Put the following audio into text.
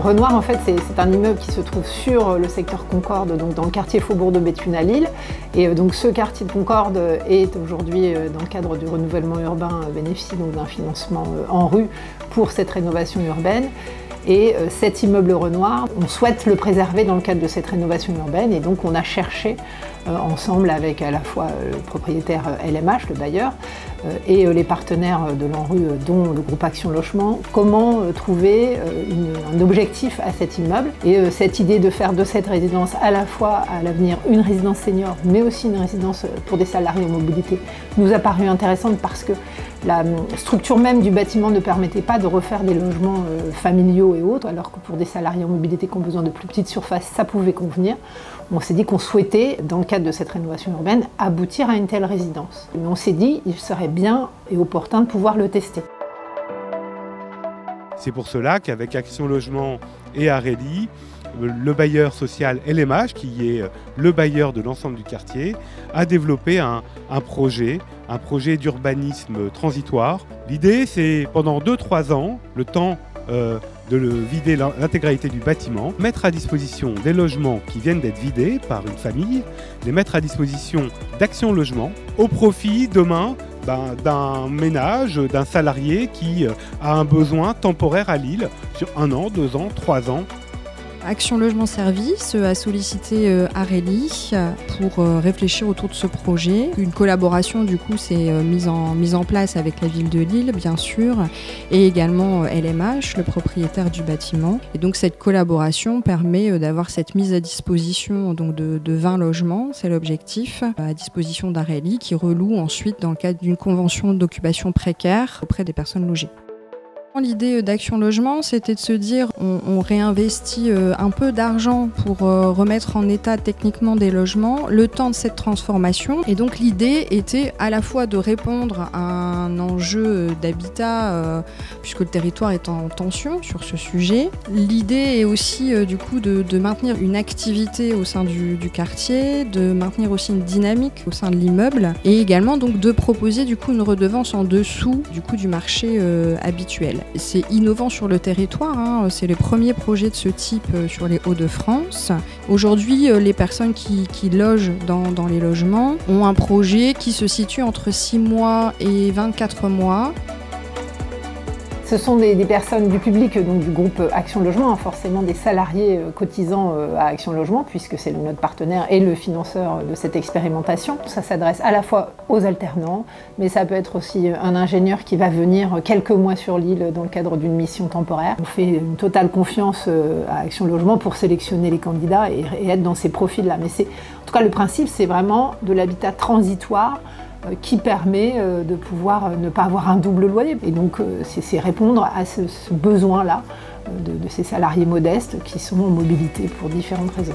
Renoir, en fait, c'est un immeuble qui se trouve sur le secteur Concorde, donc dans le quartier Faubourg de Béthune à Lille. Et donc ce quartier de Concorde est aujourd'hui, dans le cadre du renouvellement urbain, bénéficie donc d'un financement en rue pour cette rénovation urbaine. Et cet immeuble Renoir, on souhaite le préserver dans le cadre de cette rénovation urbaine. Et donc on a cherché ensemble avec à la fois le propriétaire LMH, le bailleur, et les partenaires de l'ANRU, dont le groupe Action Logement, comment trouver un objectif à cet immeuble. Et cette idée de faire de cette résidence à la fois à l'avenir une résidence senior, mais aussi une résidence pour des salariés en mobilité, nous a paru intéressante parce que la structure même du bâtiment ne permettait pas de refaire des logements familiaux et autres, alors que pour des salariés en mobilité qui ont besoin de plus petites surfaces, ça pouvait convenir. On s'est dit qu'on souhaitait, dans le cadre de cette rénovation urbaine, aboutir à une telle résidence. Mais on s'est dit qu'il serait bien et opportun de pouvoir le tester. C'est pour cela qu'avec Action Logement et Areli, le bailleur social LMH, qui est le bailleur de l'ensemble du quartier, a développé un projet d'urbanisme transitoire. L'idée, c'est pendant 2-3 ans, le temps de vider l'intégralité du bâtiment, mettre à disposition des logements qui viennent d'être vidés par une famille, les mettre à disposition d'Action Logement au profit demain d'un ménage, d'un salarié qui a un besoin temporaire à Lille sur 1 an, 2 ans, 3 ans. Action Logement Service a sollicité Areli pour réfléchir autour de ce projet. Une collaboration du coup s'est mise en place avec la ville de Lille bien sûr et également LMH, le propriétaire du bâtiment. Et donc cette collaboration permet d'avoir cette mise à disposition donc de 20 logements, c'est l'objectif, à disposition d'Areli qui reloue ensuite dans le cadre d'une convention d'occupation précaire auprès des personnes logées. L'idée d'Action Logement, c'était de se dire on réinvestit un peu d'argent pour remettre en état techniquement des logements, le temps de cette transformation. Et donc l'idée était à la fois de répondre à un enjeu d'habitat, puisque le territoire est en tension sur ce sujet. L'idée est aussi du coup de maintenir une activité au sein du quartier, de maintenir aussi une dynamique au sein de l'immeuble, et également donc de proposer du coup une redevance en dessous du coût du marché habituel. C'est innovant sur le territoire, c'est le premier projet de ce type sur les Hauts-de-France. Aujourd'hui, les personnes qui logent dans les logements ont un projet qui se situe entre 6 mois et 24 mois. Ce sont des personnes du public, donc du groupe Action Logement, forcément des salariés cotisants à Action Logement, puisque c'est notre partenaire et le financeur de cette expérimentation. Ça s'adresse à la fois aux alternants, mais ça peut être aussi un ingénieur qui va venir quelques mois sur l'île dans le cadre d'une mission temporaire. On fait une totale confiance à Action Logement pour sélectionner les candidats et être dans ces profils-là. Mais en tout cas, le principe, c'est vraiment de l'habitat transitoire qui permet de pouvoir ne pas avoir un double loyer. Et donc c'est répondre à ce besoin-là de ces salariés modestes qui sont en mobilité pour différentes raisons.